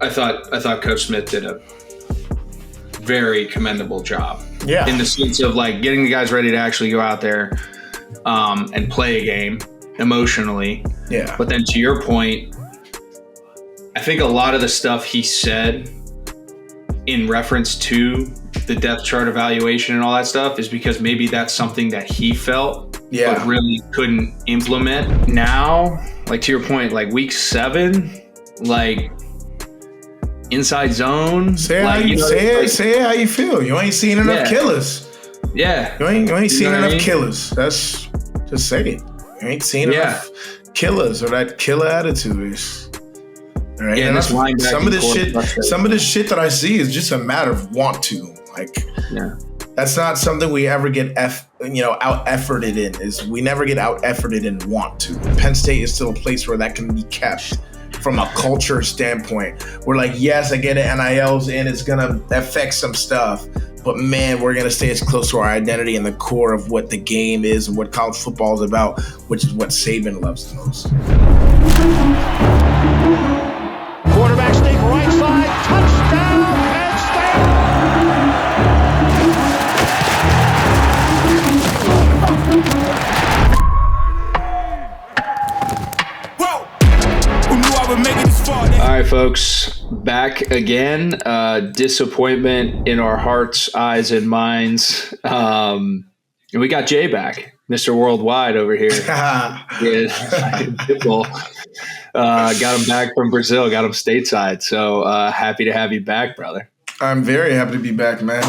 I thought Coach Smith did a very commendable job. Yeah. In the sense of like getting the guys ready to actually go out there and play a game emotionally. Yeah. But then to your point, I think a lot of the stuff he said in reference to the depth chart evaluation and all that stuff is because maybe that's something that he felt but really couldn't implement. Now, like to your point, like week 7, like inside zone. Say like, how you feel. You ain't seen enough killers. Yeah. You ain't seen enough killers. That's just say it. You ain't seen enough killers or that killer attitude. Right? Yeah, some of this shit that I see is just a matter of want to. Like, that's not something we ever get out efforted in. Is we never get out efforted in want to. Penn State is still a place where that can be kept from a culture standpoint. We're like, yes, I get it, NIL's in, it's gonna affect some stuff, but man, we're gonna stay as close to our identity and the core of what the game is and what college football is about, which is what Saban loves the most. Quarterback sneak right side, touchdown, Penn State! Whoa! Who knew I would make it this far? All right, folks, back again. Disappointment in our hearts, eyes, and minds. And we got Jay back, Mr. Worldwide over here. Got him back from Brazil, got him stateside. So happy to have you back, brother. I'm very happy to be back, man.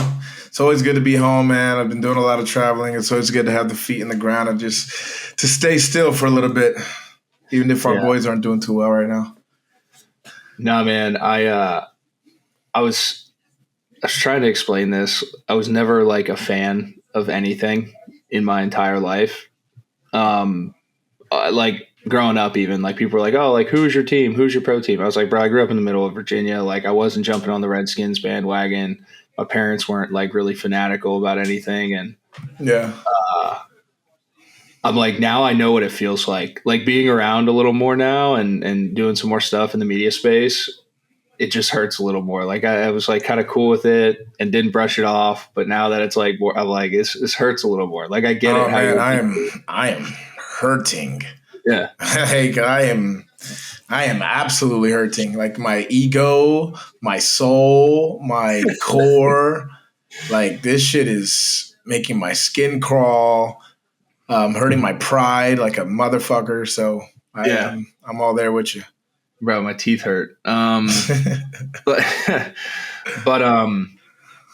It's always good to be home, man. I've been doing a lot of traveling. It's always good to have the feet in the ground and just to stay still for a little bit, even if our boys aren't doing too well right now. No, man. I was trying to explain this. I was never like a fan of anything in my entire life. Like growing up, even like people were like, "Oh, like who's your team? Who's your pro team?" I was like, "Bro, I grew up in the middle of Virginia. Like I wasn't jumping on the Redskins bandwagon. My parents weren't like really fanatical about anything." And I'm like, now I know what it feels like being around a little more now and doing some more stuff in the media space. It just hurts a little more. Like I was like kind of cool with it and didn't brush it off. But now that it's like, more, I'm like, this hurts a little more. Like I get it. Man, I am hurting. Yeah. Like I am absolutely hurting. Like my ego, my soul, my core, like this shit is making my skin crawl. Hurting my pride like a motherfucker. So I'm all there with you. Bro, my teeth hurt. But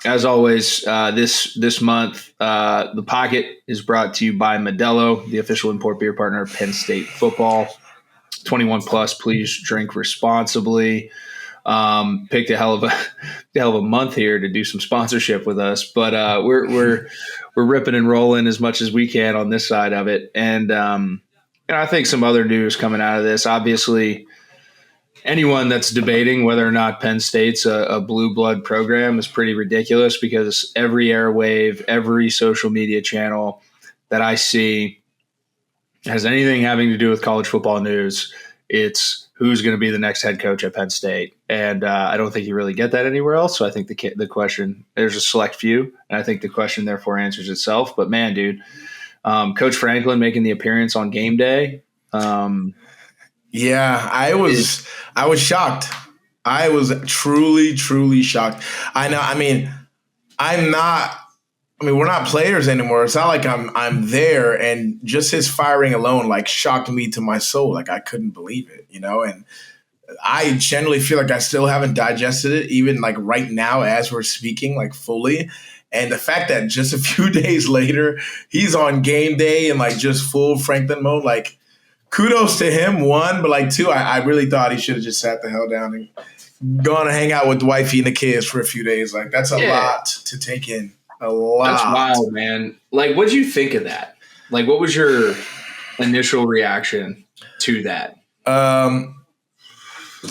as always, this month, The Pocket is brought to you by Modelo, the official import beer partner of Penn State football. 21 plus, please drink responsibly. Picked a hell of a month here to do some sponsorship with us, but we're ripping and rolling as much as we can on this side of it. And I think some other news coming out of this, obviously anyone that's debating whether or not Penn State's a blue blood program is pretty ridiculous, because every airwave, every social media channel that I see has anything having to do with college football news, it's who's going to be the next head coach at Penn State. And I don't think you really get that anywhere else. So I think the question, there's a select few, and I think the question therefore answers itself. But man, dude, Coach Franklin making the appearance on game day. Yeah, I was shocked. I was truly, truly shocked. I know. I mean, we're not players anymore. It's not like I'm there, and just his firing alone like shocked me to my soul. Like I couldn't believe it, you know. And I generally feel like I still haven't digested it, even like right now as we're speaking, like fully. And the fact that just a few days later he's on game day and like just full Franklin mode, like kudos to him, one, but like two, I really thought he should have just sat the hell down and gone to hang out with the wifey and the kids for a few days. Like that's a lot to take in. A lot. That's wild, man. Like, what did you think of that? Like, what was your initial reaction to that?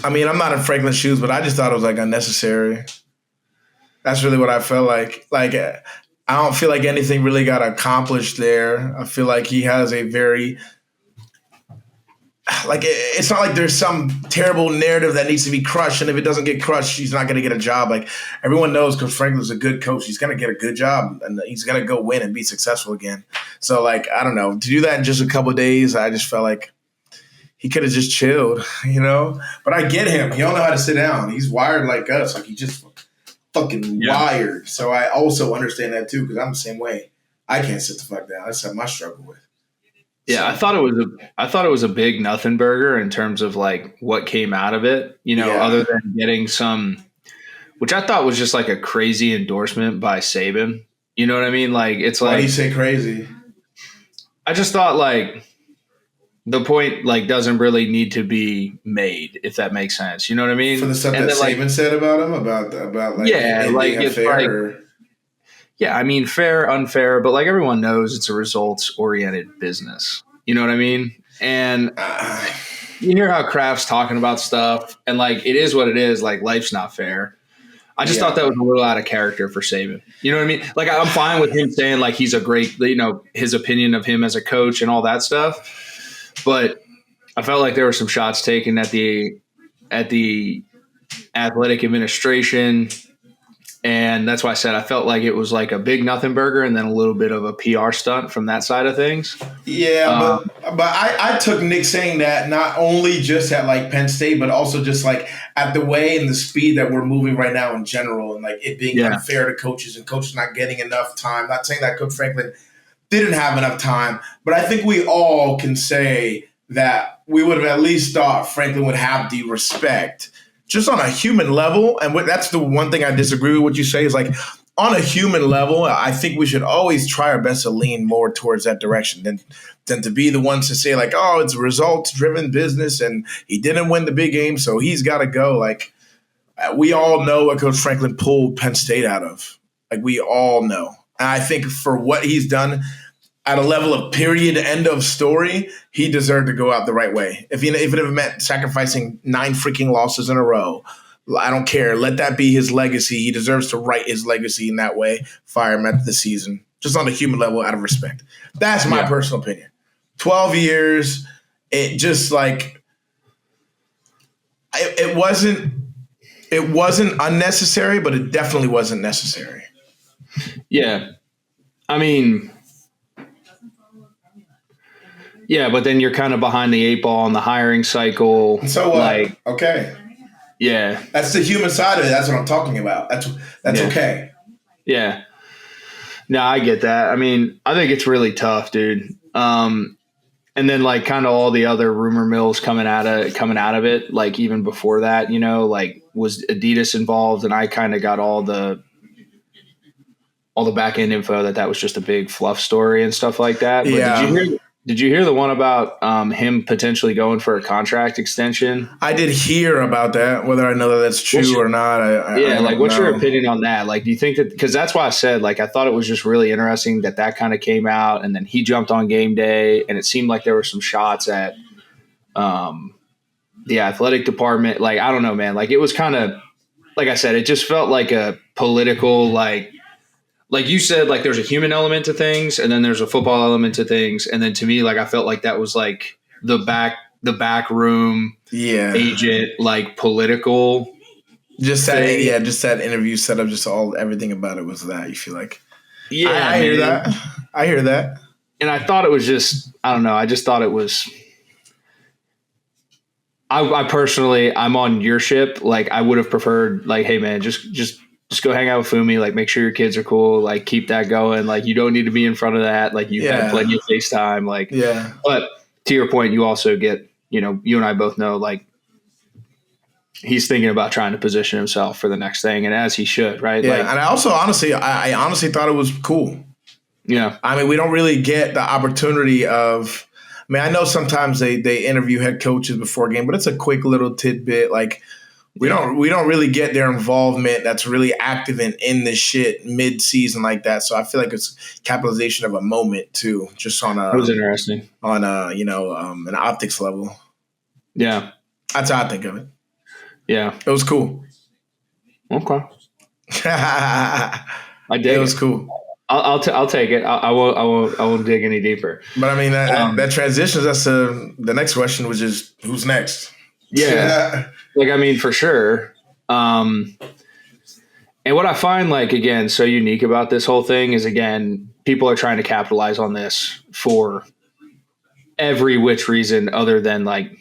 I mean, I'm not in Franklin's shoes, but I just thought it was like unnecessary. That's really what I felt like. Like, I don't feel like anything really got accomplished there. I feel like he has a very like it's not like there's some terrible narrative that needs to be crushed, and if it doesn't get crushed, he's not going to get a job. Like everyone knows, Coach Franklin's a good coach. He's going to get a good job, and he's going to go win and be successful again. So, like, I don't know, to do that in just a couple of days, I just felt like he could have just chilled, But I get him. He don't know how to sit down. He's wired like us. Like, he's just fucking wired. So I also understand that too, because I'm the same way. I can't sit the fuck down. That's something I struggle with. Yeah, I thought it was a big nothing burger in terms of like what came out of it, other than getting some, which I thought was just like a crazy endorsement by Saban. You know what I mean? Like it's like, why do you say crazy? I just thought like the point like doesn't really need to be made, if that makes sense. You know what I mean? For the stuff that Saban said about him, about like it's fair, like, yeah, I mean, fair, unfair, but like everyone knows it's a results-oriented business. You know what I mean? And you hear how Kraft's talking about stuff, and like it is what it is. Like life's not fair. I just thought that was a little out of character for Saban. You know what I mean? Like I'm fine with him saying like he's a great, his opinion of him as a coach and all that stuff, but I felt like there were some shots taken at the athletic administration. And that's why I said I felt like it was like a big nothing burger and then a little bit of a PR stunt from that side of things. Yeah, but I took Nick saying that not only just at like Penn State, but also just like at the way and the speed that we're moving right now in general, and like it being unfair to coaches and coaches not getting enough time. Not saying that Coach Franklin didn't have enough time, but I think we all can say that we would have at least thought Franklin would have the respect just on a human level. And that's the one thing I disagree with what you say is like on a human level, I think we should always try our best to lean more towards that direction than to be the ones to say like, oh, it's a results-driven business and he didn't win the big game, so he's got to go. Like we all know what Coach Franklin pulled Penn State out of. Like we all know. And I think for what he's done at a level of period, end of story, he deserved to go out the right way. If it meant sacrificing 9 freaking losses in a row, I don't care. Let that be his legacy. He deserves to write his legacy in that way. Fire him at the season, just on a human level, out of respect. That's my personal opinion. 12 years, it just like it wasn't unnecessary, but it definitely wasn't necessary. Yeah, I mean. Yeah, but then you're kind of behind the 8 ball on the hiring cycle. So what? Like, okay. Yeah. That's the human side of it. That's what I'm talking about. That's okay. Yeah. No, I get that. I mean, I think it's really tough, dude. And then like kind of all the other rumor mills coming out of it, like even before that, like was Adidas involved, and I kind of got all the back end info that was just a big fluff story and stuff like that. But Did you hear the one about him potentially going for a contract extension? I did hear about that. Whether I know that that's true or not, what's your opinion on that? Like, do you think that, because that's why I said, like, I thought it was just really interesting that kind of came out, and then he jumped on game day, and it seemed like there were some shots at the athletic department. Like, I don't know, man. Like, it was kind of, like I said, it just felt like a political, like you said, like there's a human element to things, and then there's a football element to things. And then to me, like I felt like that was like the back room agent, like political. Just that interview setup, just everything about it was that. You feel like, I hear that. I hear that. And I thought it was just, I don't know. I just thought it was. I personally, I'm on your ship. Like I would have preferred, like, hey man, just go hang out with Fumi, like make sure your kids are cool, like keep that going. Like you don't need to be in front of that. Like you had plenty of FaceTime. Like, but to your point, you also get, you and I both know, like he's thinking about trying to position himself for the next thing, and as he should, right? Yeah. Like, and I also I honestly thought it was cool. Yeah. I mean, we don't really get the opportunity of, I mean, I know sometimes they interview head coaches before a game, but it's a quick little tidbit. Like, we don't really get their involvement that's really active in this shit mid-season like that. So I feel like it's capitalization of a moment too, just on that was interesting on an optics level. Yeah, that's how I think of it. Yeah, it was cool. Okay, I did. It was cool. I'll take it. I won't dig any deeper. But I mean, that transitions us to the next question, which is who's next? Yeah. Like, I mean, for sure. And what I find, like, again, so unique about this whole thing is, again, people are trying to capitalize on this for every which reason other than, like,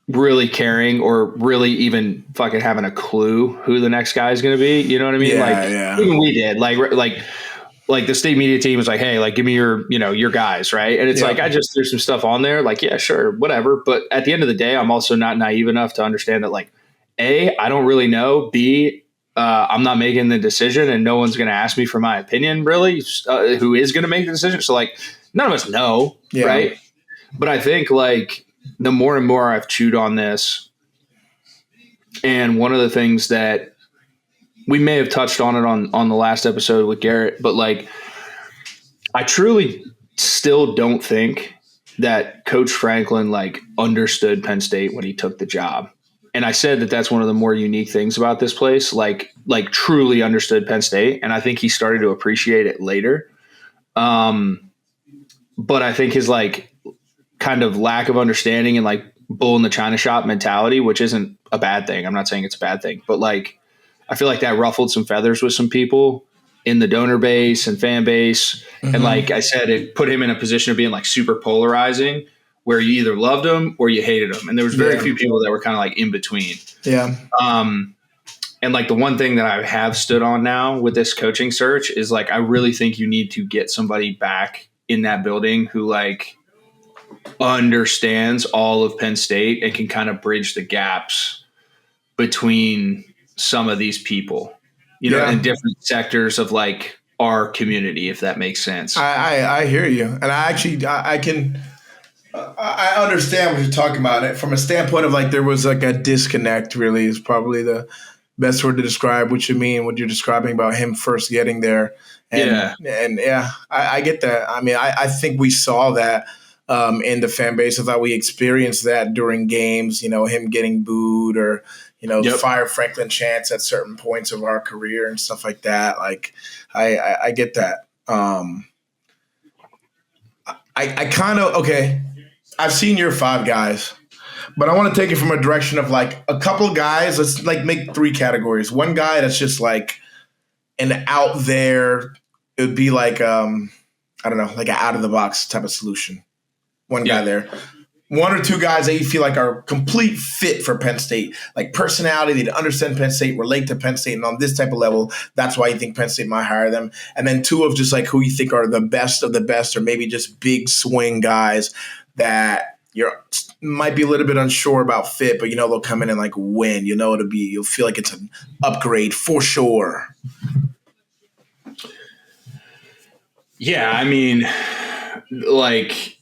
really caring or really even fucking having a clue who the next guy is going to be. You know what I mean? Even we did. Like the state media team was like, hey, like, give me your guys, right? And it's like, I just threw some stuff on there. Like, yeah, sure, whatever. But at the end of the day, I'm also not naive enough to understand that, like, A, I don't really know. B, I'm not making the decision, and no one's going to ask me for my opinion, really, who is going to make the decision. So, like, none of us know, right? But I think, like, the more and more I've chewed on this, and one of the things that we may have touched on it on the last episode with Garrett, but, like, I truly still don't think that Coach Franklin, like, understood Penn State when he took the job. And I said that that's one of the more unique things about this place, like truly understood Penn State. And I think he started to appreciate it later. But I think his, like, kind of lack of understanding and, like, bull in the China shop mentality, which isn't a bad thing. I'm not saying it's a bad thing, but, like, I feel like that ruffled some feathers with some people in the donor base and fan base. Mm-hmm. And, like I said, it put him in a position of being, like, super polarizing, where you either loved him or you hated him. And there was very few people that were kind of, like, in between. Yeah. And, like, the one thing that I have stood on now with this coaching search is, like, I really think you need to get somebody back in that building who, like, understands all of Penn State and can kind of bridge the gaps between some of these people, you know, in different sectors of, like, our community, if that makes sense. I hear you. And I understand what you're talking about. It from a standpoint of, like, there was, like, a disconnect, really, is probably the best word to describe what you mean, what you're describing about him first getting there. And I get that. I mean, I think we saw that in the fan base. I thought we experienced that during games, you know, him getting booed or, you know, fire Franklin chants at certain points of our career and stuff like that. Like, I get that. I kind of, okay, I've seen your five guys, but I want to take it from a direction of, like, a couple guys. Let's, like, make three categories. One guy that's just, like, an out there, it would be like, I don't know, like an out of the box type of solution. One guy there. One or two guys that you feel like are complete fit for Penn State, like personality, they understand Penn State, relate to Penn State, and on this type of level, that's why you think Penn State might hire them. And then two of just, like, who you think are the best of the best, or maybe just big swing guys that might be a little bit unsure about fit, but, you know, they'll come in and, like, win. You know, you'll feel like it's an upgrade for sure. Yeah, I mean, like,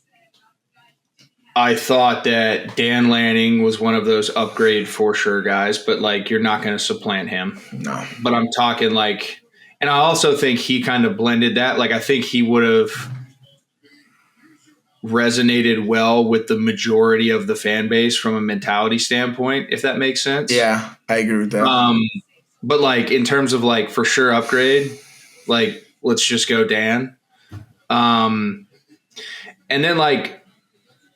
I thought that Dan Lanning was one of those upgrade for sure guys, but, like, you're not going to supplant him. No. But I'm talking, like, and I also think he kind of blended that. Like, I think he would have resonated well with the majority of the fan base from a mentality standpoint, if that makes sense. Yeah, I agree with that. But, like, in terms of, like, for sure upgrade, like, let's just go Dan. And then, like,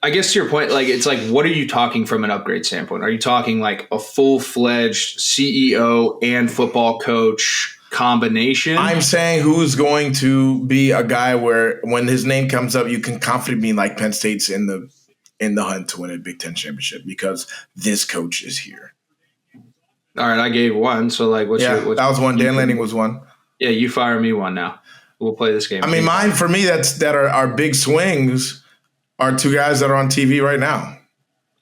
I guess to your point, like, it's like, what are you talking from an upgrade standpoint? Are you talking, like, a full-fledged CEO and football coach combination? I'm saying who's going to be a guy where when his name comes up, you can confidently be like, Penn State's in the hunt to win a Big Ten championship because this coach is here. All right, I gave one. So, like, that was one. Dan Lanning was one. Yeah, you fire me one now. We'll play this game. I mean, mine, for me, that are big swings are two guys that are on TV right now.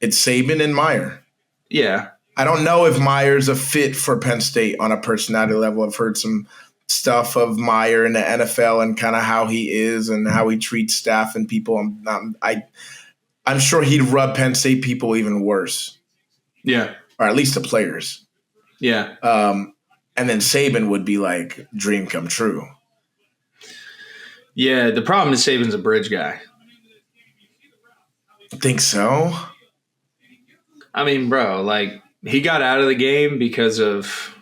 It's Saban and Meyer. Yeah. I don't know if Meyer's a fit for Penn State on a personality level. I've heard some stuff of Meyer in the NFL and kind of how he is and how he treats staff and people. I'm sure he'd rub Penn State people even worse. Yeah. Or at least the players. Yeah. And then Saban would be like dream come true. Yeah, the problem is Saban's a bridge guy. Think so? I mean, bro, like, he got out of the game because of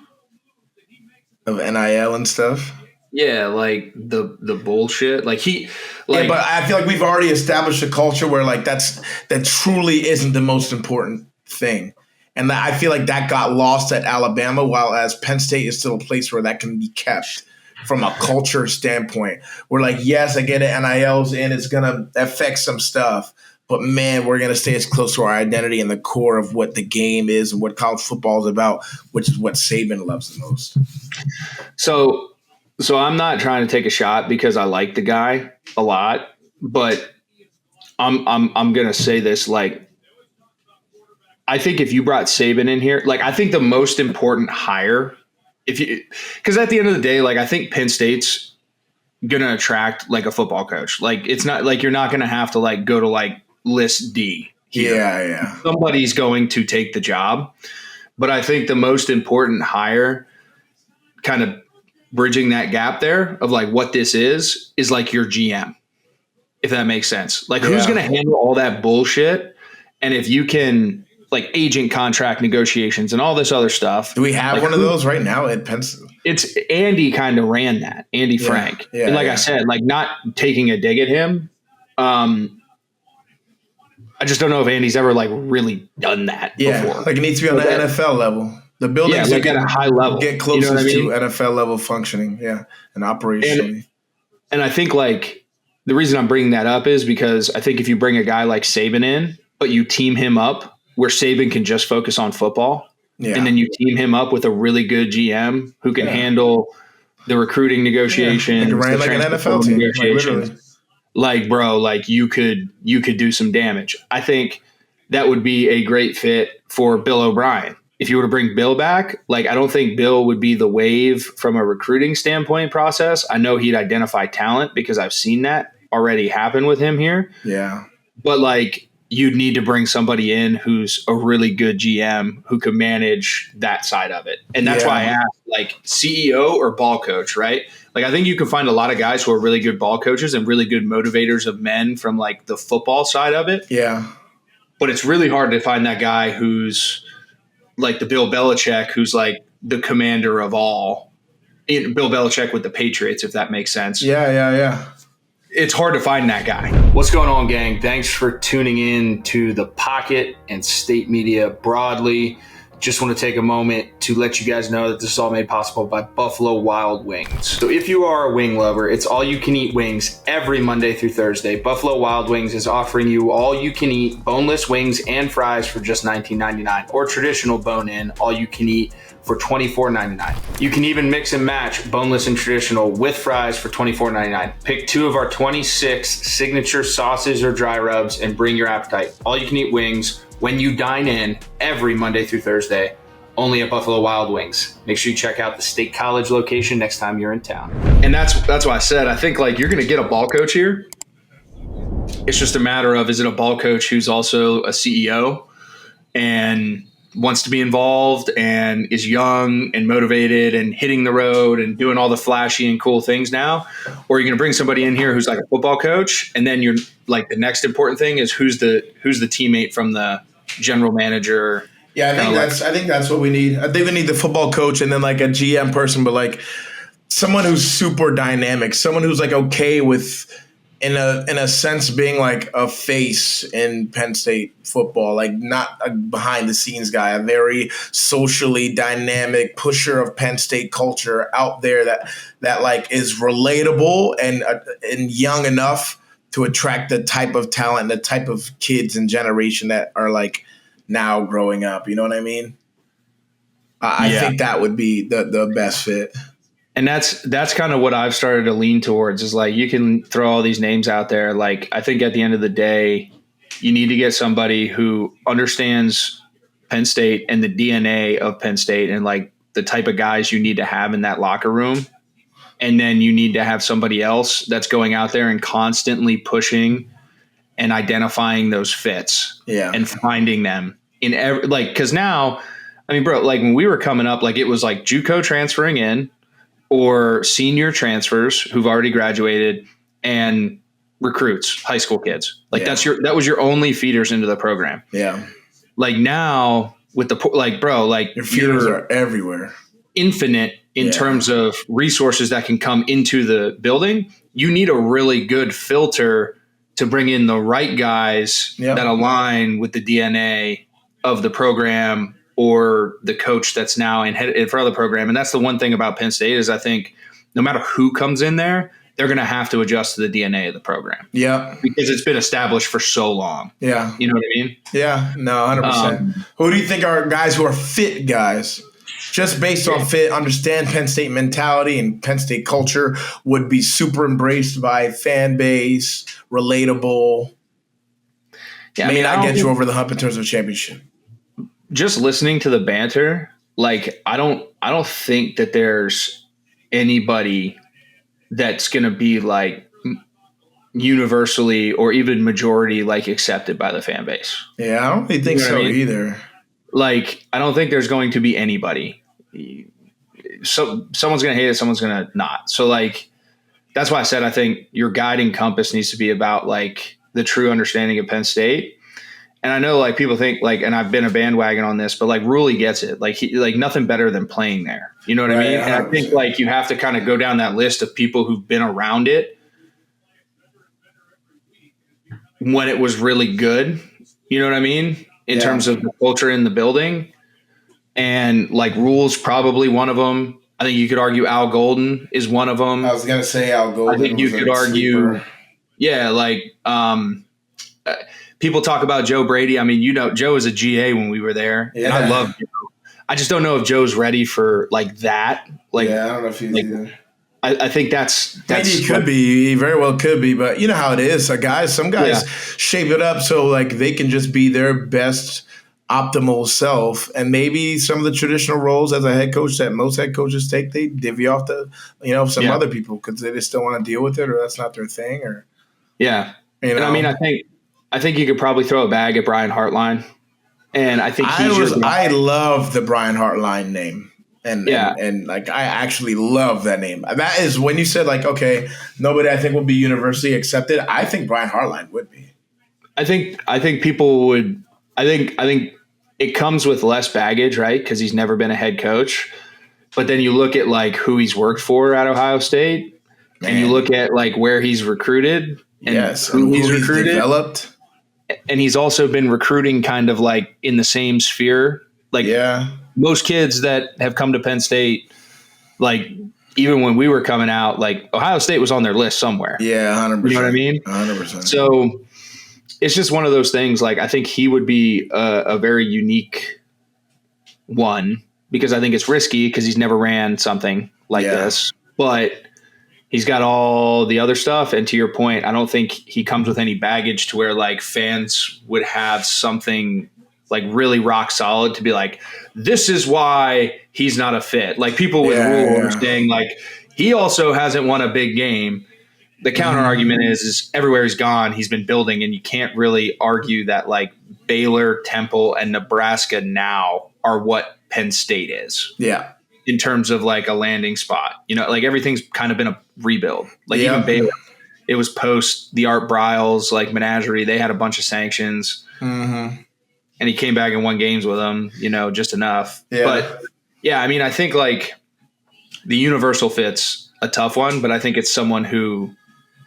of NIL and stuff. Yeah, like the bullshit. Like but I feel like we've already established a culture where like that truly isn't the most important thing. And I feel like that got lost at Alabama, while as Penn State is still a place where that can be kept from a culture standpoint. We're like, yes, I get it, NIL's in, it's going to affect some stuff. But, man, we're going to stay as close to our identity and the core of what the game is and what college football is about, which is what Saban loves the most. So I'm not trying to take a shot because I like the guy a lot, but I'm going to say this, like, I think if you brought Saban in here, like I think the most important hire, because at the end of the day, like I think Penn State's going to attract like a football coach. Like it's not like you're not going to have to like go to like list D here. Yeah. Somebody's going to take the job. But I think the most important hire, kind of bridging that gap there of like what this is like your GM, if that makes sense. Like who's going to handle all that bullshit? And if you can – like agent contract negotiations and all this other stuff. Do we have like one of those right now at Penn State? It's Andy kind of ran that, Andy Frank. And like I said, like not taking a dig at him. I just don't know if Andy's ever like really done that before. Like it needs to be on the NFL level. The buildings like at a high level. Get closest to NFL level functioning, and operationally. And I think like the reason I'm bringing that up is because I think if you bring a guy like Saban in, but you team him up where Saban can just focus on football. Yeah. And then you team him up with a really good GM who can handle the recruiting negotiations. Like an NFL team. Like, bro, like you could do some damage. I think that would be a great fit for Bill O'Brien. If you were to bring Bill back, like I don't think Bill would be the wave from a recruiting standpoint process. I know he'd identify talent because I've seen that already happen with him here. Yeah. But like, you'd need to bring somebody in who's a really good GM who can manage that side of it. And that's why I asked, like, CEO or ball coach, right? Like, I think you can find a lot of guys who are really good ball coaches and really good motivators of men from, like, the football side of it. Yeah. But it's really hard to find that guy who's, like, the Bill Belichick, who's, like, the commander of all. Bill Belichick with the Patriots, if that makes sense. Yeah. It's hard to find that guy. What's going on, gang? Thanks for tuning in to The Pocket and State Media broadly. Just want to take a moment to let you guys know that this is all made possible by Buffalo Wild Wings. So if you are a wing lover, it's all-you-can-eat wings every Monday through Thursday. Buffalo Wild Wings is offering you all-you-can-eat boneless wings and fries for just $19.99, or traditional bone-in, all-you-can-eat for $24.99. You can even mix and match boneless and traditional with fries for $24.99. Pick two of our 26 signature sauces or dry rubs and bring your appetite. All-you-can-eat wings when you dine in every Monday through Thursday, only at Buffalo Wild Wings. Make sure you check out the State College location next time you're in town. And that's why I said, I think like you're going to get a ball coach here. It's just a matter of, is it a ball coach who's also a CEO and wants to be involved and is young and motivated and hitting the road and doing all the flashy and cool things now? Or are you going to bring somebody in here who's like a football coach? And then you're like, the next important thing is who's the teammate from the general manager? Yeah, I think that's what we need. I think we need the football coach and then like a GM person, but like someone who's super dynamic, someone who's like okay with, in a sense, being like a face in Penn State football, like not a behind the scenes guy, a very socially dynamic pusher of Penn State culture out there that like is relatable and young enough to attract the type of talent, the type of kids and generation that are like now growing up. You know what I mean? I think that would be the best fit. And that's kind of what I've started to lean towards, is like, you can throw all these names out there. Like, I think at the end of the day, you need to get somebody who understands Penn State and the DNA of Penn State and like the type of guys you need to have in that locker room. And then you need to have somebody else that's going out there and constantly pushing and identifying those fits and finding them in every, like, cause now, I mean, bro, like when we were coming up, like it was like JUCO transferring in, or senior transfers who've already graduated, and recruits, high school kids. Like that was your only feeders into the program. Yeah. Like now with the, like, bro, like your feeders are everywhere. Infinite in terms of resources that can come into the building, you need a really good filter to bring in the right guys that align with the DNA of the program or the coach that's now in front of the program. And that's the one thing about Penn State is I think no matter who comes in there, they're going to have to adjust to the DNA of the program. Yeah. Because it's been established for so long. Yeah. You know what I mean? Yeah. No, 100%. Who do you think are guys who are fit guys? Just based on fit, understand Penn State mentality and Penn State culture, would be super embraced by fan base, relatable. Yeah, May not get you over the hump in terms of championship. Just listening to the banter, like I don't think that there's anybody that's going to be like universally or even majority like accepted by the fan base. Yeah, I don't really think so either. Like, I don't think there's going to be anybody. So someone's going to hate it, someone's going to not. So like, that's why I said I think your guiding compass needs to be about like the true understanding of Penn State. And I know like people think like, and I've been a bandwagon on this, but like Ruley gets it. Like like nothing better than playing there. You know what I mean? 100%. And I think like you have to kind of go down that list of people who've been around it when it was really good. You know what I mean? In terms of the culture in the building. And like Rule's probably one of them. I think you could argue Al Golden is one of them. I was going to say Al Golden. I think you could argue, people talk about Joe Brady. I mean, you know, Joe was a GA when we were there, and I love Joe. I just don't know if Joe's ready for like that. Like, I don't know if he's either. I think that's maybe he could be. He very well could be, but you know how it is. Some guys shape it up so like they can just be their best optimal self, and maybe some of the traditional roles as a head coach that most head coaches take, they divvy off to some other people because they just don't want to deal with it, or that's not their thing, or And I mean, I think you could probably throw a bag at Brian Hartline, and I think I love the Brian Hartline name. And like I actually love that name. That is when you said like, okay, nobody I think will be universally accepted. I think Brian Hartline would be. I think people would. I think it comes with less baggage, right? Because he's never been a head coach. But then you look at like who he's worked for at Ohio State, and you look at like where he's recruited and who he's recruited, developed, and he's also been recruiting kind of like in the same sphere, like most kids that have come to Penn State, like even when we were coming out, like Ohio State was on their list somewhere. Yeah, 100%. You know what I mean? 100%. So it's just one of those things. Like I think he would be a very unique one because I think it's risky because he's never ran something like this, but he's got all the other stuff. And to your point, I don't think he comes with any baggage to where like fans would have something like really rock solid to be like, this is why he's not a fit. Like people with Rule are saying like, he also hasn't won a big game. The counter argument is everywhere he's gone, he's been building, and you can't really argue that like Baylor, Temple, and Nebraska now are what Penn State is. Yeah. In terms of like a landing spot, like everything's kind of been a rebuild. Like even Baylor, it was post the Art Briles, like menagerie. They had a bunch of sanctions. Mm-hmm. And he came back and won games with them, just enough. Yeah. But yeah, I mean, I think like the universal fit's a tough one, but I think it's someone who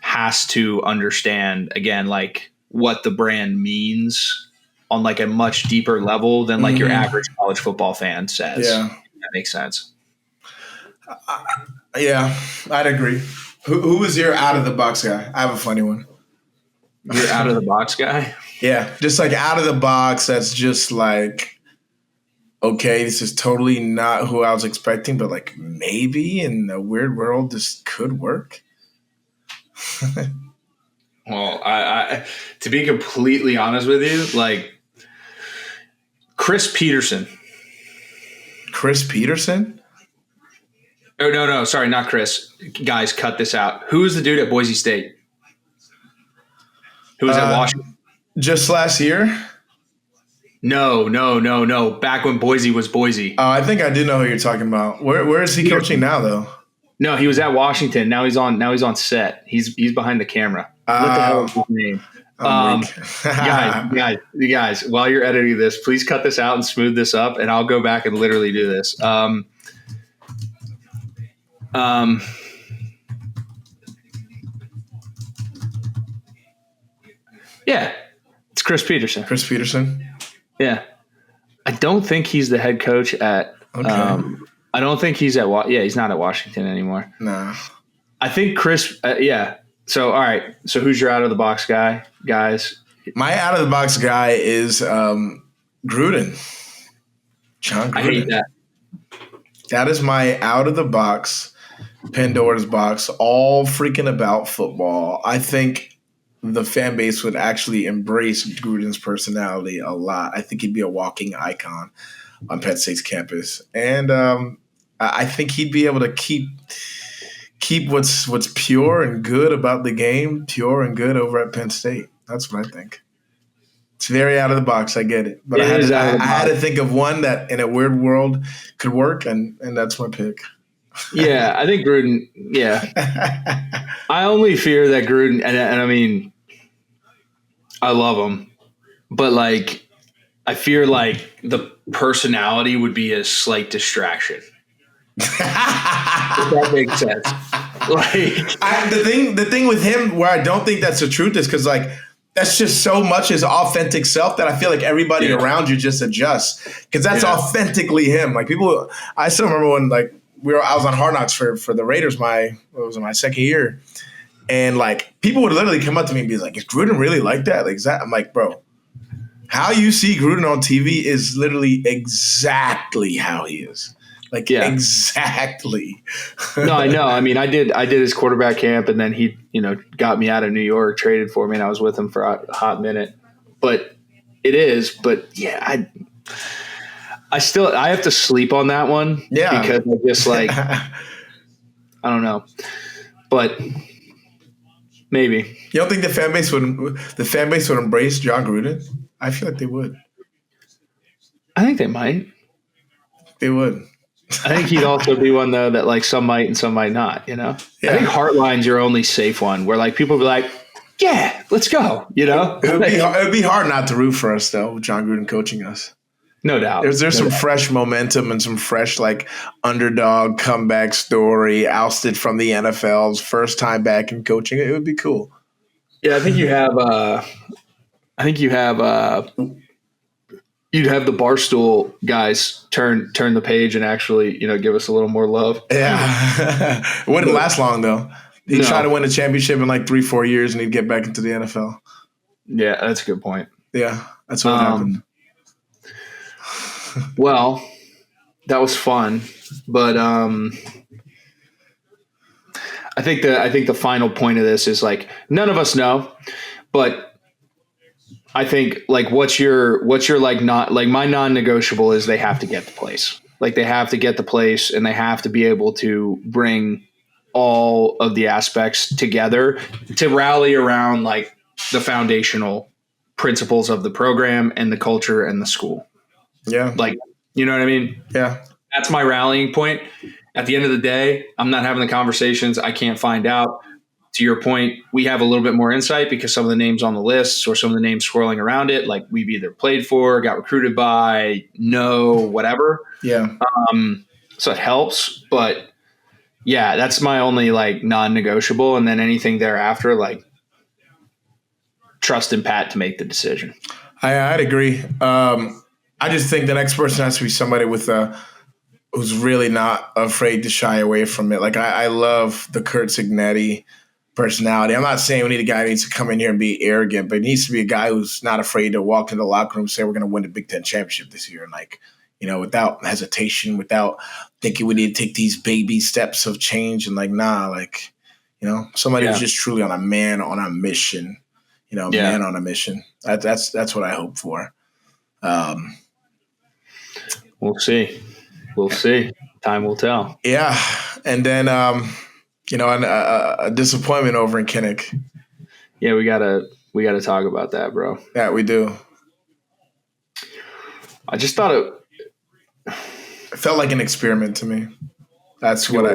has to understand again, like what the brand means on like a much deeper level than like your average college football fan says. Yeah. That makes sense. Yeah, I'd agree. Who is your out of the box guy? I have a funny one. You're out of the box guy? Yeah, just like out of the box. That's just like, okay, this is totally not who I was expecting, but like maybe in a weird world this could work. Well, I to be completely honest with you, like Chris Peterson. Chris Peterson? Oh, no, sorry, not Chris. Guys, cut this out. Who was the dude at Boise State? Who was at Washington? Just last year? No. Back when Boise was Boise. Oh, I think I do know who you're talking about. Where is he coaching now, though? No, he was at Washington. Now he's on set. He's behind the camera. What the hell is his name? Guys, while you're editing this, please cut this out and smooth this up, and I'll go back and literally do this. Yeah, it's Chris Peterson. Chris Peterson. Yeah, I don't think he's the head coach at. Okay. I don't think he's at. He's not at Washington anymore. No. I think Chris. Yeah. So all right. So who's your out of the box guys? My out of the box guy is Gruden. John Gruden. I hate that. That is my out of the box, Pandora's box, all freaking about football. I think the fan base would actually embrace Gruden's personality a lot. I think he'd be a walking icon on Penn State's campus. And I think he'd be able to keep what's pure and good about the game, pure and good over at Penn State. That's what I think. It's very out of the box. I get it. But I had to think of one that in a weird world could work, and that's my pick. Yeah, I think Gruden – yeah. I only fear that Gruden – and I mean, I love him. But, like, I fear, like, the personality would be a slight distraction. If that makes sense. Like, the thing with him where I don't think that's the truth is because, like, that's just so much his authentic self that I feel like everybody around you just adjusts because that's authentically him. Like people, I still remember when like I was on Hard Knocks for the Raiders my second year, and like people would literally come up to me and be like, "Is Gruden really like that?" Like, I'm like, bro, how you see Gruden on TV is literally exactly how he is. Like exactly. No, I know. I mean, I did his quarterback camp, and then he, got me out of New York, traded for me, and I was with him for a hot minute. But yeah, I have to sleep on that one. Yeah, because I just like I don't know, but maybe. You don't think the fan base would embrace John Gruden? I feel like they would. I think they might. They would. I think he'd also be one though that like some might and some might not, Yeah. I think Heartline's your only safe one where like people be like, yeah, let's go, It would be hard not to root for us though, with John Gruden coaching us. No doubt. There's some fresh momentum and some fresh like underdog comeback story, ousted from the NFL's first time back in coaching. It would be cool. Yeah, I think you have you'd have the Barstool guys turn the page and actually, give us a little more love. Yeah. It wouldn't last long, though. He'd try to win a championship in like 3-4 years and he'd get back into the NFL. Yeah, that's a good point. Yeah, that's what happened. Well, that was fun. But I think the final point of this is like none of us know, but I think like what's your like not like my non-negotiable is they have to get the place. Like they have to get the place and they have to be able to bring all of the aspects together to rally around like the foundational principles of the program and the culture and the school. Yeah. Like, you know what I mean? Yeah. That's my rallying point. At the end of the day, I'm not having the conversations. I can't find out. To your point, we have a little bit more insight because some of the names on the lists or some of the names swirling around it, like we've either played for, got recruited by, whatever. Yeah. So it helps, but yeah, that's my only like non-negotiable. And then anything thereafter, like trust in Pat to make the decision. I'd agree. I just think the next person has to be somebody with who's really not afraid to shy away from it. Like I love the Curt Cignetti personality. I'm not saying we need a guy who needs to come in here and be arrogant, but it needs to be a guy who's not afraid to walk in the locker room and say we're going to win the Big Ten championship this year. And like, without hesitation, without thinking we need to take these baby steps of change and like, nah, like, somebody who's just truly on a mission, man on a mission. That's what I hope for. We'll see. Time will tell. Yeah. And then, a disappointment over in Kinnick. Yeah, we gotta talk about that, bro. Yeah, we do. I just thought it felt like an experiment to me. That's what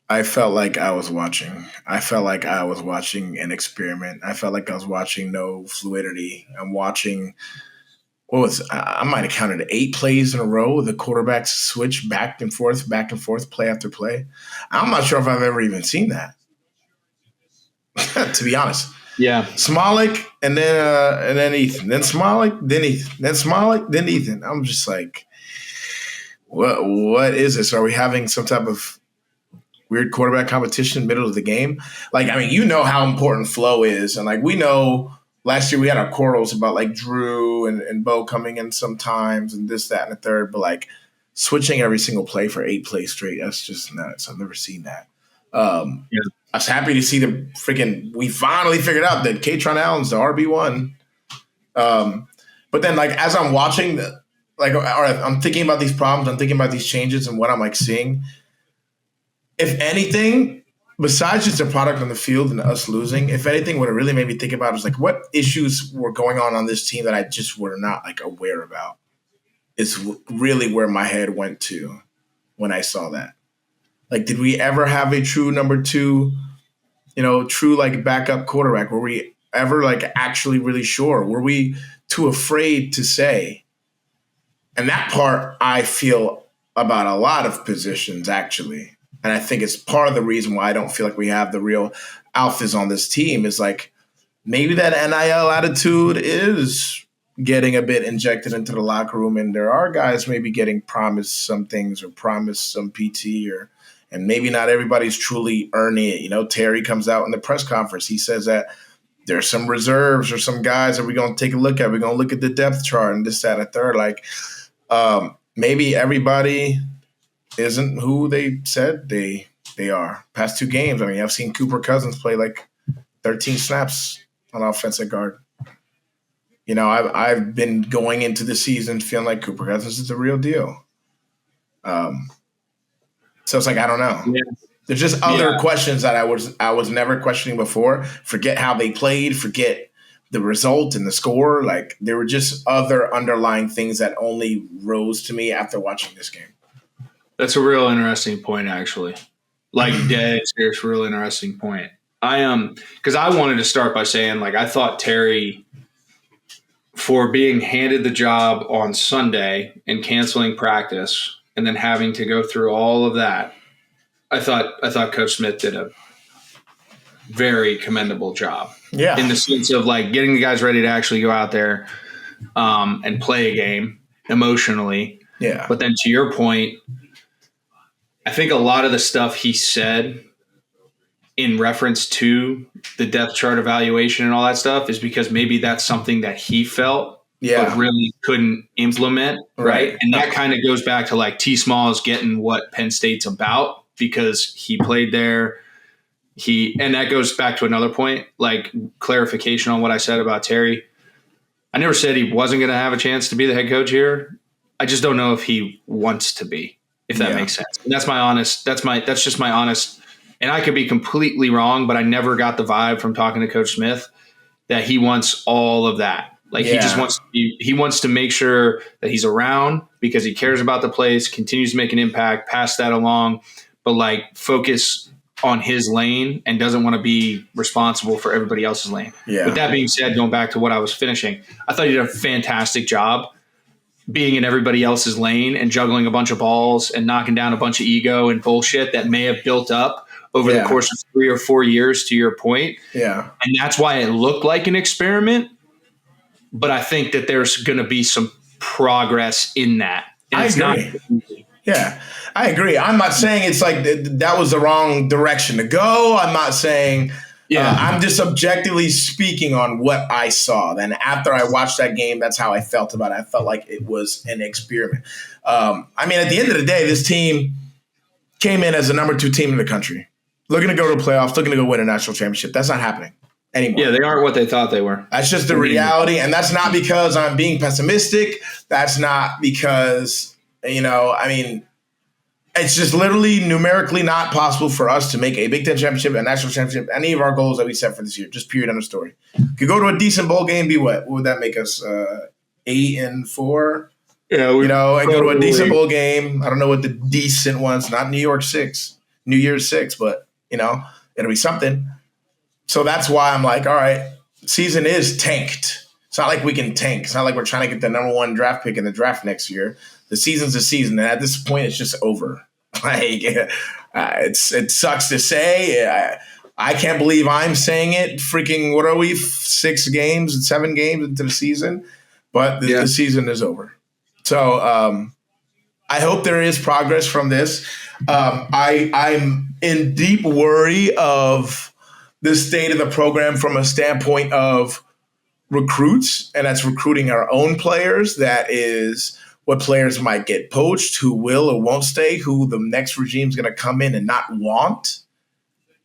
I felt like I was watching. I felt like I was watching an experiment. I felt like I was watching no fluidity. I'm watching I might have counted 8 plays in a row. The quarterbacks switch back and forth, play after play. I'm not sure if I've ever even seen that, to be honest. Yeah. Smolik and then Ethan, then Smolik, then Ethan, then Smolik, then Ethan. I'm just like, what is this? Are we having some type of weird quarterback competition in the middle of the game? Like, I mean, you know how important flow is. And like, we know last year we had our quarrels about like Drew and Bo coming in sometimes and this, that, and the third, but like switching every single play for 8 plays straight, that's just nuts. I've never seen that. I was happy to see we finally figured out that Katron Allen's the RB1. But then like, as I'm watching I'm thinking about these problems, I'm thinking about these changes and what I'm like seeing. If anything, besides just a product on the field and us losing, if anything, what it really made me think about is like what issues were going on this team that I just were not like aware about is really where my head went to when I saw that. Like, did we ever have a true number 2, true like backup quarterback? Were we ever like actually really sure? Were we too afraid to say? And that part I feel about a lot of positions actually. And I think it's part of the reason why I don't feel like we have the real alphas on this team is like maybe that NIL attitude is getting a bit injected into the locker room. And there are guys maybe getting promised some things or promised some PT and maybe not everybody's truly earning it. Terry comes out in the press conference. He says that there's some reserves or some guys that we're going to take a look at. We're going to look at the depth chart and this, that, and the third. Like maybe everybody isn't who they said they are. Past 2 games, I mean, I've seen Cooper Cousins play like 13 snaps on offensive guard. I've been going into the season feeling like Cooper Cousins is the real deal. So it's like, I don't know. Yeah. There's just other questions that I was never questioning before. Forget how they played, forget the result and the score. Like there were just other underlying things that only rose to me after watching this game. That's a real interesting point, actually. Like, dead serious, real interesting point. Because I wanted to start by saying, like, I thought Terry, for being handed the job on Sunday and canceling practice and then having to go through all of that, I thought Coach Smith did a very commendable job. Yeah. In the sense of like getting the guys ready to actually go out there and play a game emotionally. Yeah. But then to your point, I think a lot of the stuff he said in reference to the depth chart evaluation and all that stuff is because maybe that's something that he felt but really couldn't implement, right? And that kind of goes back to like T. Small is getting what Penn State's about because he played there. And that goes back to another point, like clarification on what I said about Terry. I never said he wasn't going to have a chance to be the head coach here. I just don't know if he wants to be, if that makes sense. And that's just my honest, and I could be completely wrong, but I never got the vibe from talking to Coach Smith that he wants all of that. Like he just wants to make sure that he's around because he cares about the place, continues to make an impact, pass that along, but like focus on his lane and doesn't want to be responsible for everybody else's lane. Yeah. With that being said, going back to what I was finishing, I thought he did a fantastic job being in everybody else's lane and juggling a bunch of balls and knocking down a bunch of ego and bullshit that may have built up over the course of 3 or 4 years, to your point. Yeah. And that's why it looked like an experiment. But I think that there's going to be some progress in that. And I agree. Yeah, I agree. I'm not saying it's like that was the wrong direction to go. I'm not saying I'm just objectively speaking on what I saw. Then after I watched that game, that's how I felt about it. I felt like it was an experiment. I mean, at the end of the day, this team came in as the number 2 team in the country, looking to go to the playoffs, looking to go win a national championship. That's not happening anymore. Yeah, they aren't what they thought they were. That's just the reality. And that's not because I'm being pessimistic. That's not because, I mean, it's just literally numerically not possible for us to make a Big Ten championship, a national championship, any of our goals that we set for this year. Just period, end of story. Could go to a decent bowl game, be what? What would that make us? 8-4? Yeah, and go to a decent bowl game. I don't know what the decent ones, not New Year's 6, but, it'll be something. So that's why I'm like, all right, season is tanked. It's not like we can tank. It's not like we're trying to get the number 1 draft pick in the draft next year. The season's a season, and at this point, it's just over. Like, it sucks to say. I can't believe I'm saying it. Freaking, what are we? 7 games into the season, but the season is over. So I hope there is progress from this. I'm in deep worry of the state of the program from a standpoint of recruits, and that's recruiting our own players. That is what players might get poached, who will or won't stay, who the next regime is going to come in and not want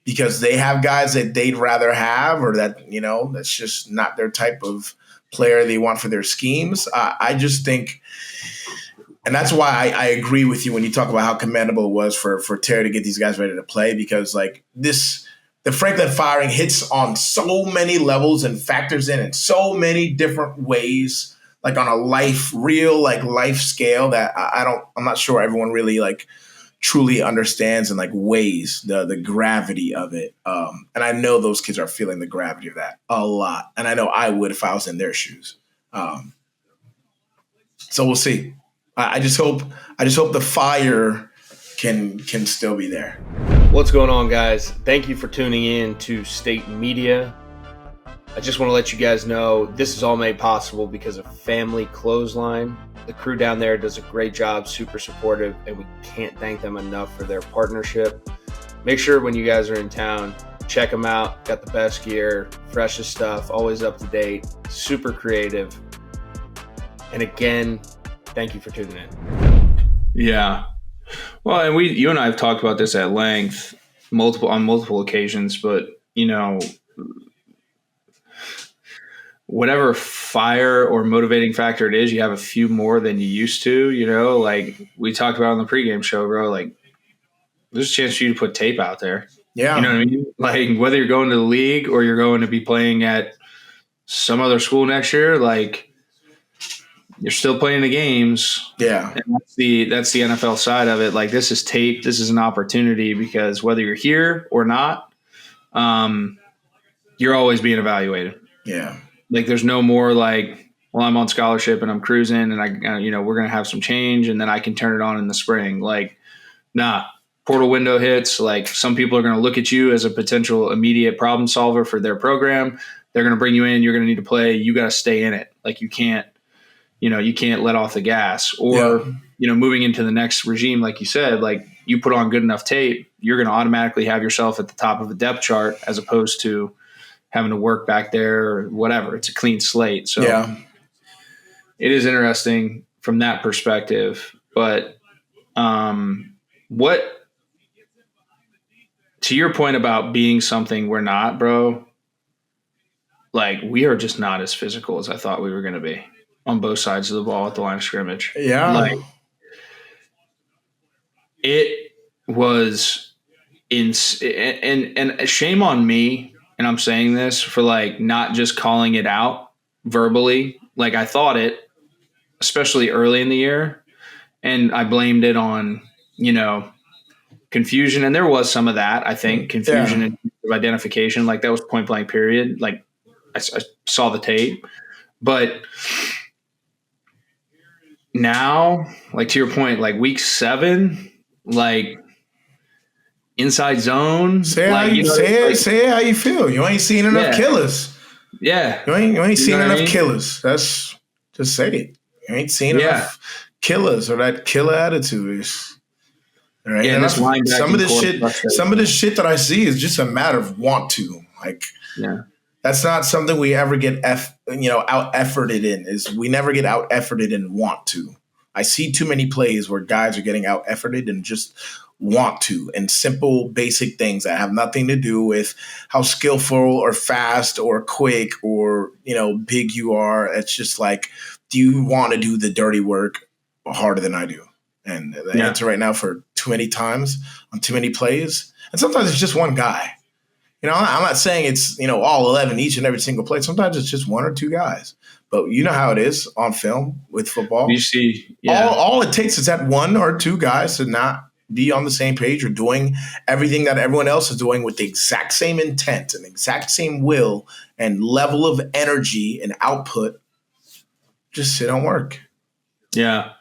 because they have guys that they'd rather have, or that, that's just not their type of player they want for their schemes. I just think, and that's why I agree with you when you talk about how commendable it was for Terry to get these guys ready to play, because like the Franklin firing hits on so many levels and factors in so many different ways, like on a life scale that I'm not sure everyone really like truly understands and like weighs the gravity of it. And I know those kids are feeling the gravity of that a lot. And I know I would if I was in their shoes. So we'll see. I just hope the fire can still be there. What's going on, guys? Thank you for tuning in to State Media. I just want to let you guys know this is all made possible because of Family Clothesline. The crew down there does a great job, super supportive, and we can't thank them enough for their partnership. Make sure when you guys are in town, check them out. Got the best gear, freshest stuff, always up to date, super creative. And again, thank you for tuning in. Yeah. Well, and you and I have talked about this at length on multiple occasions, but whatever fire or motivating factor it is, you have a few more than you used to, like we talked about on the pregame show, bro, like there's a chance for you to put tape out there. Yeah. You know what I mean? Like whether you're going to the league or you're going to be playing at some other school next year, like you're still playing the games. Yeah. And that's the NFL side of it. Like this is tape. This is an opportunity because whether you're here or not, you're always being evaluated. Yeah. Like there's no more like, well, I'm on scholarship and I'm cruising and we're going to have some change and then I can turn it on in the spring. Like, nah, portal window hits. Like some people are going to look at you as a potential immediate problem solver for their program. They're going to bring you in. You're going to need to play. You got to stay in it. Like you can't let off the gas or, moving into the next regime, like you said, like you put on good enough tape, you're going to automatically have yourself at the top of a depth chart as opposed to having to work back there or whatever. It's a clean slate. So it is interesting from that perspective. But what, to your point about being something we're not, bro, like we are just not as physical as I thought we were going to be on both sides of the ball at the line of scrimmage. Yeah. Like it was and shame on me. And I'm saying this for like not just calling it out verbally. Like I thought it, especially early in the year. And I blamed it on, confusion. And there was some of that, I think, confusion and identification. Like that was point blank period. Like I saw the tape. But now, like to your point, like week 7, like inside zone. Say how you feel. You ain't seen enough killers. Yeah. You ain't seen enough killers. That's just say it. You ain't seen enough killers or that killer attitude is. Right? Yeah, and some of this shit that I see is just a matter of want to. Like that's not something we ever get out efforted in. Is we never get out efforted and want to. I see too many plays where guys are getting out efforted and just want to, and simple basic things that have nothing to do with how skillful or fast or quick or big you are. It's just like, do you want to do the dirty work harder than I do? And the answer right now for too many times on too many plays, and sometimes it's just one guy. I'm not saying it's all 11 each and every single play. Sometimes it's just one or two guys. But you know how it is on film with football. You see, all it takes is that one or two guys to not be on the same page or doing everything that everyone else is doing with the exact same intent and exact same will and level of energy and output, just don't work. Yeah.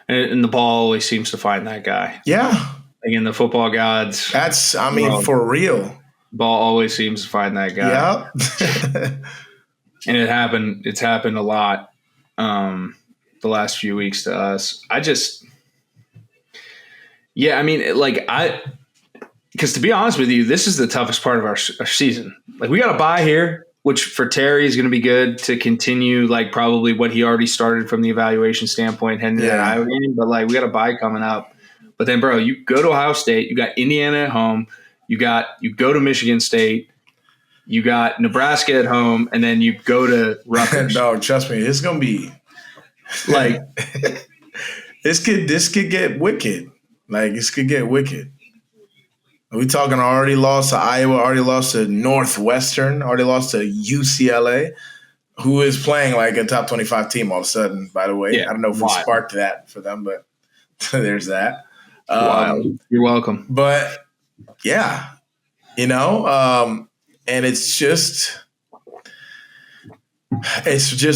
And the ball always seems to find that guy. Yeah. Again, the football gods. That's, for real. Ball always seems to find that guy. Yeah. And it's happened a lot the last few weeks to us. Because to be honest with you, this is the toughest part of our season. Like, we got a bye here, which for Terry is going to be good to continue, like, probably what he already started from the evaluation standpoint heading to that Iowa game. But, like, we got a bye coming up. But then, bro, you go to Ohio State, you got Indiana at home, you go to Michigan State, you got Nebraska at home, and then you go to Rutgers. No, trust me, it's gonna be like this could get wicked. Like, this could get wicked. We talking already lost to Iowa, already lost to Northwestern, already lost to UCLA, who is playing like a top 25 team all of a sudden, by the way. Yeah, I don't know if we sparked that for them, but there's that. You're welcome. But yeah, and it's just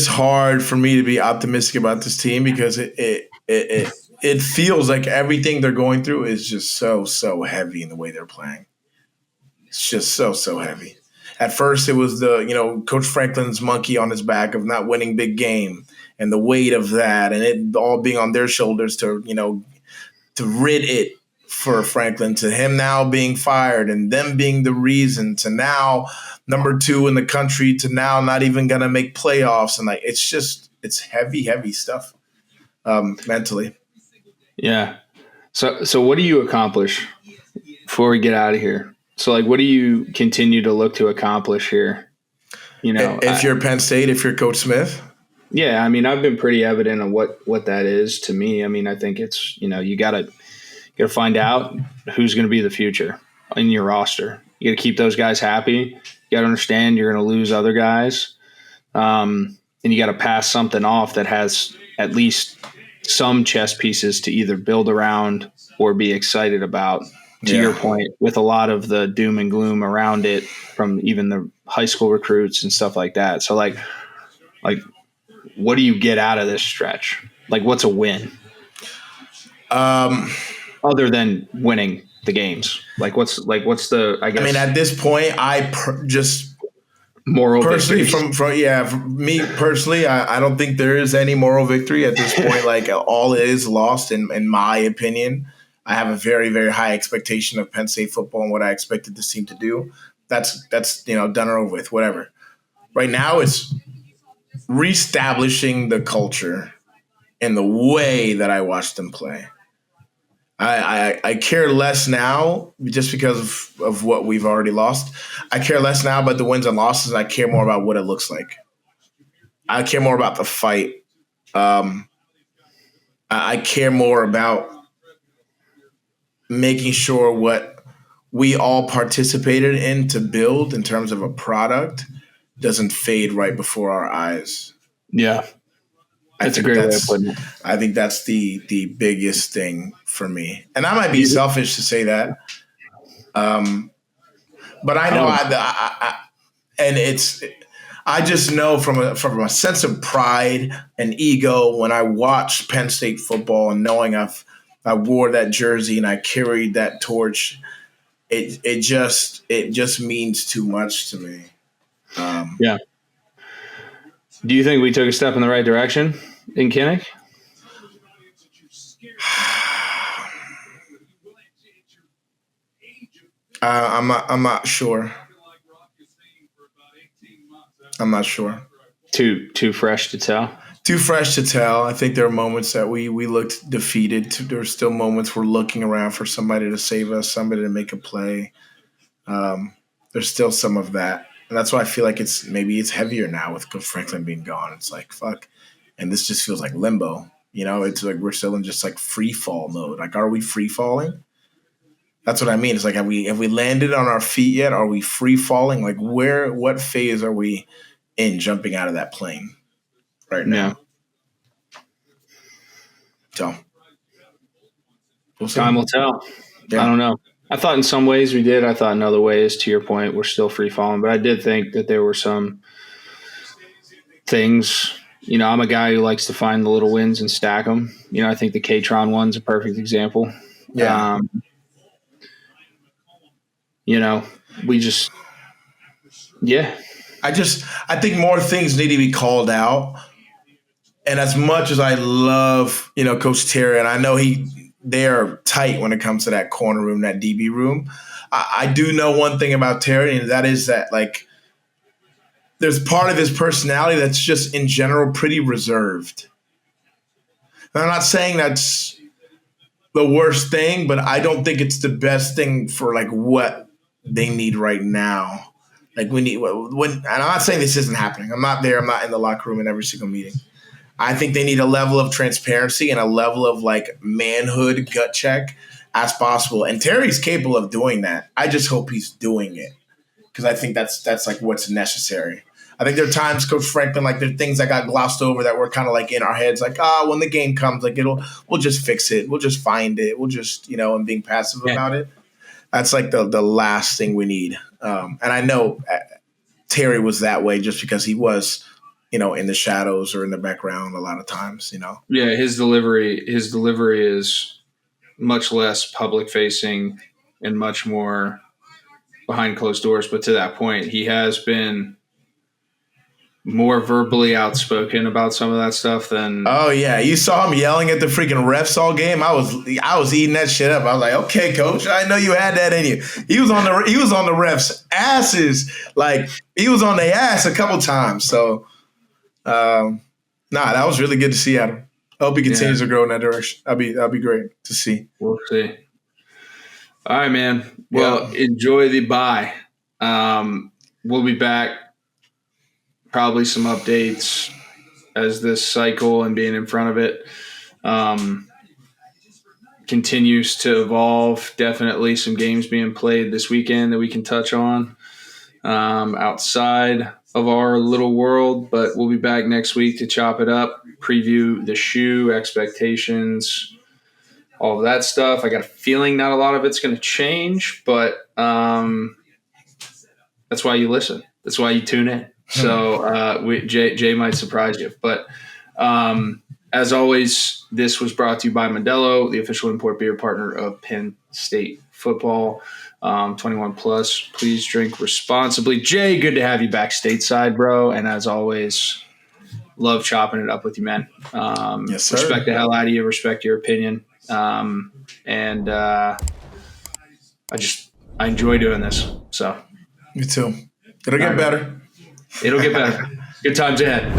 hard for me to be optimistic about this team because it feels like everything they're going through is just so heavy in the way they're playing. It's just so heavy. At first, it was Coach Franklin's monkey on his back of not winning big game and the weight of that and it all being on their shoulders to rid it for Franklin, to him now being fired and them being the reason, to now number 2 in the country, to now not even going to make playoffs. And it's heavy stuff mentally. Yeah. So what do you accomplish before we get out of here? So, like, what do you continue to look to accomplish here? If you're Penn State, if you're Coach Smith. Yeah, I've been pretty evident on what that is to me. I think it's, you gotta find out who's going to be the future in your roster. You got to keep those guys happy. You got to understand you're going to lose other guys, and you got to pass something off that has at least some chess pieces to either build around or be excited about. To your point, with a lot of the doom and gloom around it from even the high school recruits and stuff like that. So, like, what do you get out of this stretch? Like, what's a win? Other than winning the games, what's the, I guess. At this point, moral personally, victories. for me personally, I don't think there is any moral victory at this point. Like, all is lost in my opinion. I have a very, very high expectation of Penn State football and what I expected this team to do. That's done or over with, whatever. Right now, it's reestablishing the culture and the way that I watch them play. I care less now just because of what we've already lost. I care less now about the wins and losses. I care more about what it looks like. I care more about the fight. I care more about making sure what we all participated in to build in terms of a product doesn't fade right before our eyes. Yeah. That's a great way of putting it. I think that's the biggest thing for me. And I might be selfish to say that. But I know I just know from a sense of pride and ego when I watch Penn State football and knowing I wore that jersey and I carried that torch, it just means too much to me. Yeah. Do you think we took a step in the right direction in Kinnick? I'm not sure. I'm not sure. Too fresh to tell. Too fresh to tell. I think there are moments that we looked defeated. There are still moments we're looking around for somebody to save us, somebody to make a play. There's still some of that. And that's why I feel like it's heavier now with Coach Franklin being gone. It's like, fuck. And this just feels like limbo. It's like we're still in just like free fall mode. Like, are we free falling? That's what I mean. It's like, have we landed on our feet yet? Are we free falling? Like, what phase are we in jumping out of that plane right now? Yeah. So We'll see. Time will tell. Yeah. I don't know. I thought in some ways we did. I thought in other ways, to your point, we're still free falling. But I did think that there were some things. You know, I'm a guy who likes to find the little wins and stack them. You know, I think the K-Tron one's a perfect example. Yeah. You know, we just I think more things need to be called out. And as much as I love, you know, Coach Terry, and I know they're tight when it comes to that corner room, that DB room. I do know one thing about Terry, and that is that, like, there's part of his personality that's just in general pretty reserved. And I'm not saying that's the worst thing, but I don't think it's the best thing for, like, what they need right now. Like, we need and I'm not saying this isn't happening. I'm not there. I'm not in the locker room in every single meeting. I think they need a level of transparency and a level of, like, manhood gut check as possible. And Terry's capable of doing that. I just hope he's doing it, because I think that's like what's necessary. I think there are times, Coach Franklin, like, there are things that got glossed over that were kind of like in our heads, like, when the game comes, like, we'll just fix it. We'll just find it. We'll just, you know, and being passive about it. That's like the last thing we need. And I know Terry was that way just because he was, you know, in the shadows or in the background a lot of times, you know. Yeah, his delivery is much less public facing and much more behind closed doors. But to that point, he has been more verbally outspoken about some of that stuff than. Oh yeah, you saw him yelling at the freaking refs all game. I was eating that shit up. I was like, okay, coach, I know you had that in you. He was on the refs' asses, like he was on their ass a couple times. So, that was really good to see Adam. I hope he continues to grow in that direction. That'd be great to see. We'll see. All right, man. Well, enjoy the bye. We'll be back. Probably some updates as this cycle and being in front of it continues to evolve. Definitely some games being played this weekend that we can touch on outside of our little world, but we'll be back next week to chop it up, preview the shoe, expectations, all of that stuff. I got a feeling not a lot of it's going to change, but that's why you listen. That's why you tune in. So Jay might surprise you. But as always, this was brought to you by Modelo, the official import beer partner of Penn State football. 21 plus. Please drink responsibly. Jay, good to have you back stateside, bro. And as always, love chopping it up with you, man. Yes, sir. Respect the hell out of you. Respect your opinion. And I enjoy doing this. So me too. It'll get better. It'll get better. Good times ahead.